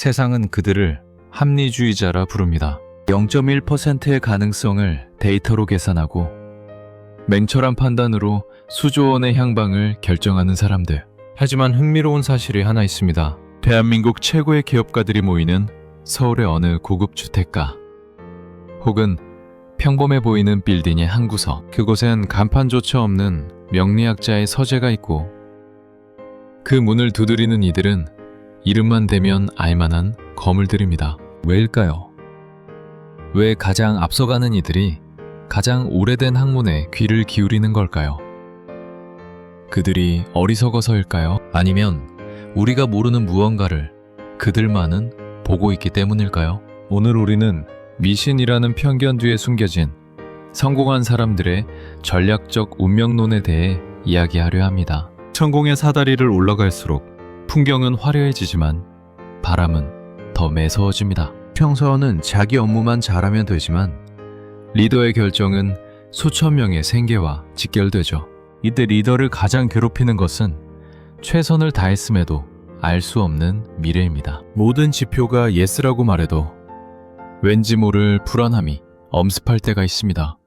세상은 그들을 합리주의자라 부릅니다. 0.1%의 가능성을 데이터로 계산하고 맹철한 판단으로 수조 원의 향방을 결정하는 사람들. 하지만 흥미로운 사실이 하나 있습니다. 대한민국 최고의 기업가들이 모이는 서울의 어느 고급 주택가 혹은 평범해 보이는 빌딩의 한 구석, 그곳엔 간판조차 없는 명리학자의 서재가 있고 그 문을 두드리는 이들은 이름만 대면 알만한 거물들입니다. 왜일까요? 왜 가장 앞서가는 이들이 가장 오래된 학문에 귀를 기울이는 걸까요? 그들이 어리석어서일까요? 아니면 우리가 모르는 무언가를 그들만은 보고 있기 때문일까요? 오늘 우리는 미신이라는 편견 뒤에 숨겨진 성공한 사람들의 전략적 운명론에 대해 이야기하려 합니다. 천공의 사다리를 올라갈수록 풍경은 화려해지지만 바람은 더 매서워집니다. 평소에는 자기 업무만 잘하면 되지만 리더의 결정은 수천 명의 생계와 직결되죠. 이때 리더를 가장 괴롭히는 것은 최선을 다했음에도 알 수 없는 미래입니다. 모든 지표가 예스라고 말해도 왠지 모를 불안함이 엄습할 때가 있습니다.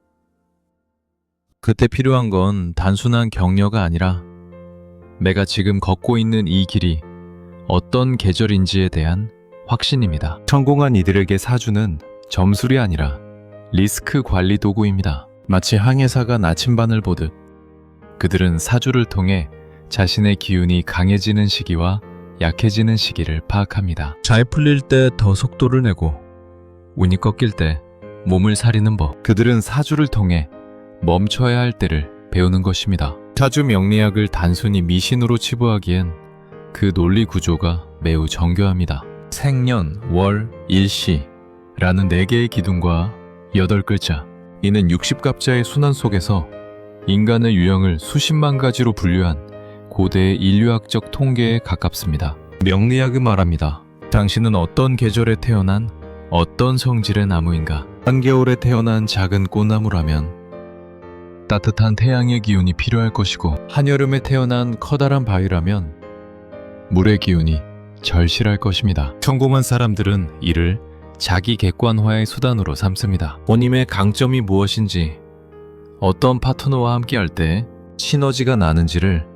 그때 필요한 건 단순한 격려가 아니라 내가 지금 걷고 있는 이 길이 어떤 계절인지에 대한 확신입니다. 성공한 이들에게 사주는 점술이 아니라 리스크 관리 도구입니다. 마치 항해사가 나침반을 보듯 그들은 사주를 통해 자신의 기운이 강해지는 시기와 약해지는 시기를 파악합니다. 잘 풀릴 때 더 속도를 내고 운이 꺾일 때 몸을 사리는 법. 그들은 사주를 통해 멈춰야 할 때를 배우는 것입니다. 사주 명리학을 단순히 미신으로 치부하기엔 그 논리 구조가 매우 정교합니다. 생년, 월, 일시라는 4개의 기둥과 8글자. 이는 60갑자의 순환 속에서 인간의 유형을 수십만 가지로 분류한 고대의 인류학적 통계에 가깝습니다. 명리학은 말합니다. 당신은 어떤 계절에 태어난 어떤 성질의 나무인가? 한겨울에 태어난 작은 꽃나무라면 따뜻한 태양의 기운이 필요할 것이고, 한여름에 태어난 커다란 바위라면 물의 기운이 절실할 것입니다. 성공한 사람들은 이를 자기 객관화의 수단으로 삼습니다. 본인의 강점이 무엇인지, 어떤 파트너와 함께할 때 시너지가 나는지를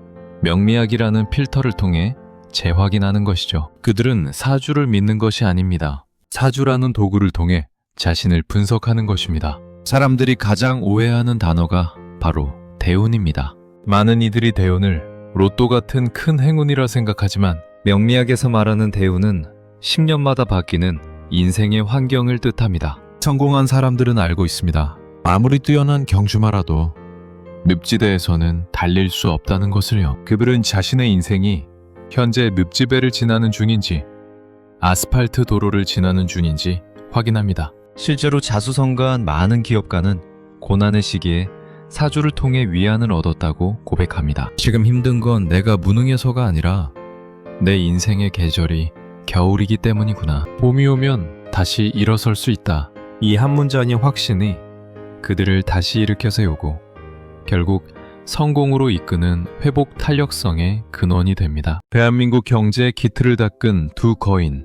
명리학이라는 필터를 통해 재확인하는 것이죠. 그들은 사주를 믿는 것이 아닙니다. 사주라는 도구를 통해 자신을 분석하는 것입니다. 사람들이 가장 오해하는 단어가 바로 대운입니다. 많은 이들이 대운을 로또 같은 큰 행운이라 생각하지만 명리학에서 말하는 대운은 10년마다 바뀌는 인생의 환경을 뜻합니다. 성공한 사람들은 알고 있습니다. 아무리 뛰어난 경주마라도 늪지대에서는 달릴 수 없다는 것을요. 그들은 자신의 인생이 현재 늪지배를 지나는 중인지 아스팔트 도로를 지나는 중인지 확인합니다. 실제로 자수성가한 많은 기업가는 고난의 시기에 사주를 통해 위안을 얻었다고 고백합니다. 지금 힘든 건 내가 무능해서가 아니라 내 인생의 계절이 겨울이기 때문이구나. 봄이 오면 다시 일어설 수 있다. 이 한 문장의 확신이 그들을 다시 일으켜 세우고 결국 성공으로 이끄는 회복 탄력성의 근원이 됩니다. 대한민국 경제의 기틀을 닦은 두 거인,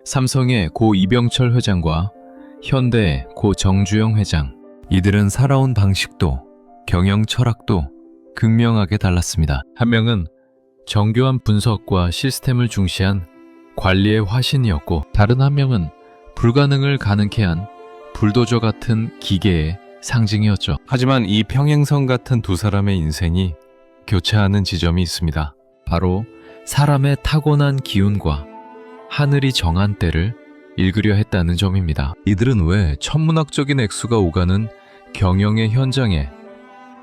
삼성의 고 이병철 회장과 현대의 고 정주영 회장. 이들은 살아온 방식도 경영 철학도 극명하게 달랐습니다. 한 명은 정교한 분석과 시스템을 중시한 관리의 화신이었고, 다른 한 명은 불가능을 가능케 한 불도저 같은 기계의 상징이었죠. 하지만 이 평행선 같은 두 사람의 인생이 교차하는 지점이 있습니다. 바로 사람의 타고난 기운과 하늘이 정한 때를 읽으려 했다는 점입니다. 이들은 왜 천문학적인 액수가 오가는 경영의 현장에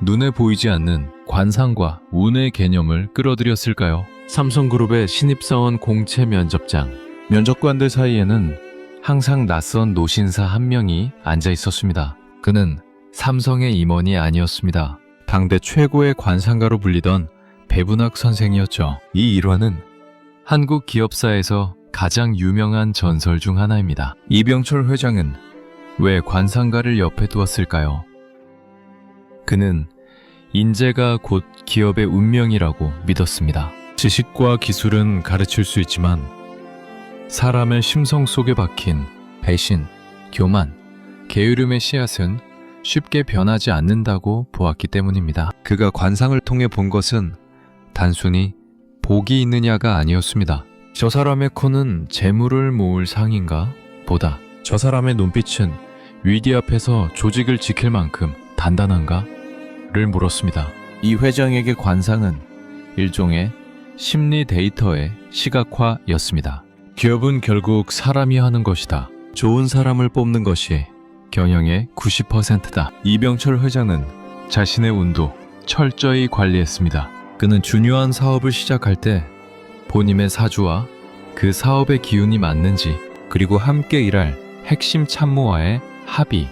눈에 보이지 않는 관상과 운의 개념을 끌어들였을까요? 삼성그룹의 신입사원 공채 면접장. 면접관들 사이에는 항상 낯선 노신사 한 명이 앉아 있었습니다. 그는 삼성의 임원이 아니었습니다. 당대 최고의 관상가로 불리던 배분학 선생이었죠. 이 일화는 한국 기업사에서 가장 유명한 전설 중 하나입니다. 이병철 회장은 왜 관상가를 옆에 두었을까요? 그는 인재가 곧 기업의 운명이라고 믿었습니다. 지식과 기술은 가르칠 수 있지만 사람의 심성 속에 박힌 배신, 교만, 게으름의 씨앗은 쉽게 변하지 않는다고 보았기 때문입니다. 그가 관상을 통해 본 것은 단순히 복이 있느냐가 아니었습니다. 저 사람의 코는 재물을 모을 상인가? 보다 저 사람의 눈빛은 위기 앞에서 조직을 지킬 만큼 단단한가? 를 물었습니다. 이 회장에게 관상은 일종의 심리 데이터의 시각화였습니다. 기업은 결국 사람이 하는 것이다. 좋은 사람을 뽑는 것이 경영의 90%다. 이병철 회장은 자신의 운도 철저히 관리했습니다. 그는 중요한 사업을 시작할 때 본인의 사주와 그 사업의 기운이 맞는지, 그리고 함께 일할 핵심 참모와의 합이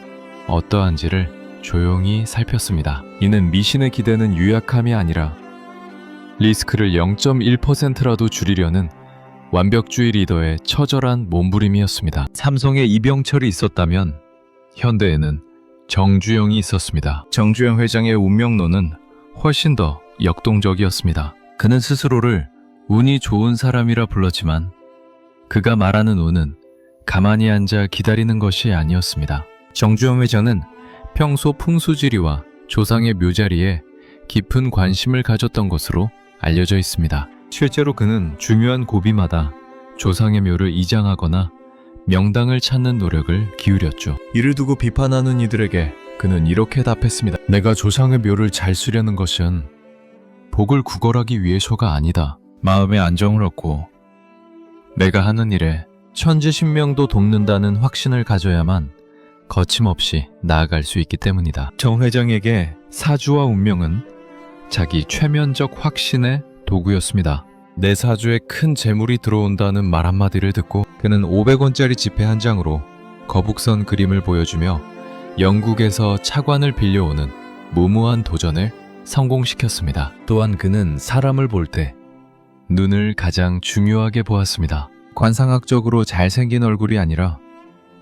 어떠한지를 조용히 살폈습니다. 이는 미신의 기대는 유약함이 아니라 리스크를 0.1%라도 줄이려는 완벽주의 리더의 처절한 몸부림이었습니다. 삼성에 이병철이 있었다면 현대에는 정주영이 있었습니다. 정주영 회장의 운명론은 훨씬 더 역동적이었습니다. 그는 스스로를 운이 좋은 사람이라 불렀지만 그가 말하는 운은 가만히 앉아 기다리는 것이 아니었습니다. 정주영 회장은 평소 풍수지리와 조상의 묘자리에 깊은 관심을 가졌던 것으로 알려져 있습니다. 실제로 그는 중요한 고비마다 조상의 묘를 이장하거나 명당을 찾는 노력을 기울였죠. 이를 두고 비판하는 이들에게 그는 이렇게 답했습니다. 내가 조상의 묘를 잘 쓰려는 것은 복을 구걸하기 위해서가 아니다. 마음의 안정을 얻고 내가 하는 일에 천지신명도 돕는다는 확신을 가져야만 거침없이 나아갈 수 있기 때문이다. 정 회장에게 사주와 운명은 자기 최면적 확신의 도구였습니다. 내 사주에 큰 재물이 들어온다는 말 한마디를 듣고 그는 500원짜리 지폐 한 장으로 거북선 그림을 보여주며 영국에서 차관을 빌려오는 무모한 도전을 성공시켰습니다. 또한 그는 사람을 볼 때 눈을 가장 중요하게 보았습니다. 관상학적으로 잘생긴 얼굴이 아니라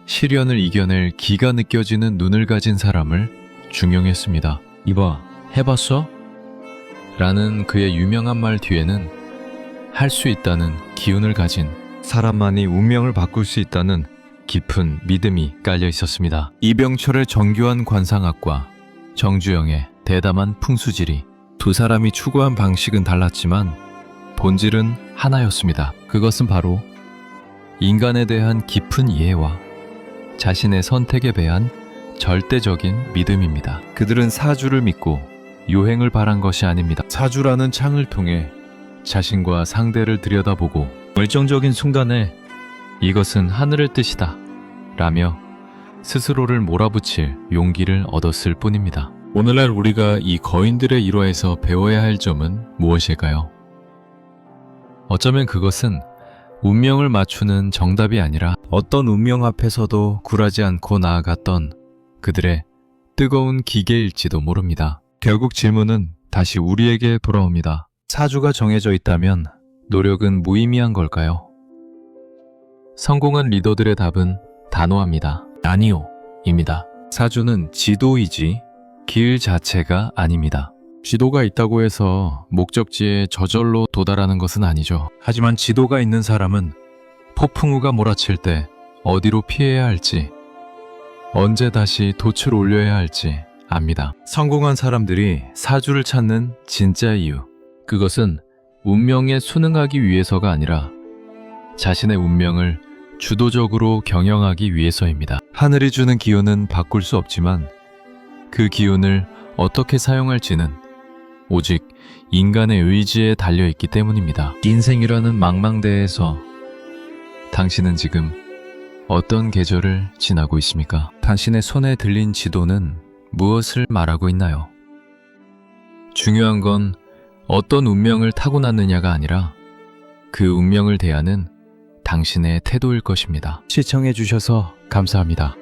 시련을 이겨낼 기가 느껴지는 눈을 가진 사람을 중용했습니다. 이봐, 해봤어? 라는 그의 유명한 말 뒤에는 할 수 있다는 기운을 가진 사람만이 운명을 바꿀 수 있다는 깊은 믿음이 깔려 있었습니다. 이병철의 정교한 관상학과 정주영의 대담한 풍수지리, 두 사람이 추구한 방식은 달랐지만 본질은 하나였습니다. 그것은 바로 인간에 대한 깊은 이해와 자신의 선택에 대한 절대적인 믿음입니다. 그들은 사주를 믿고 요행을 바란 것이 아닙니다. 사주라는 창을 통해 자신과 상대를 들여다보고 결정적인 순간에 이것은 하늘의 뜻이다 라며 스스로를 몰아붙일 용기를 얻었을 뿐입니다. 오늘날 우리가 이 거인들의 일화에서 배워야 할 점은 무엇일까요? 어쩌면 그것은 운명을 맞추는 정답이 아니라 어떤 운명 앞에서도 굴하지 않고 나아갔던 그들의 뜨거운 기계일지도 모릅니다. 결국 질문은 다시 우리에게 돌아옵니다. 사주가 정해져 있다면 노력은 무의미한 걸까요? 성공한 리더들의 답은 단호합니다. 아니요, 입니다. 사주는 지도이지 길 자체가 아닙니다. 지도가 있다고 해서 목적지에 저절로 도달하는 것은 아니죠. 하지만 지도가 있는 사람은 폭풍우가 몰아칠 때 어디로 피해야 할지, 언제 다시 돛을 올려야 할지 압니다. 성공한 사람들이 사주를 찾는 진짜 이유, 그것은 운명에 순응하기 위해서가 아니라 자신의 운명을 주도적으로 경영하기 위해서입니다. 하늘이 주는 기운은 바꿀 수 없지만 그 기운을 어떻게 사용할지는 오직 인간의 의지에 달려있기 때문입니다. 인생이라는 망망대해에서 당신은 지금 어떤 계절을 지나고 있습니까? 당신의 손에 들린 지도는 무엇을 말하고 있나요? 중요한 건 어떤 운명을 타고났느냐가 아니라 그 운명을 대하는 당신의 태도일 것입니다. 시청해주셔서 감사합니다.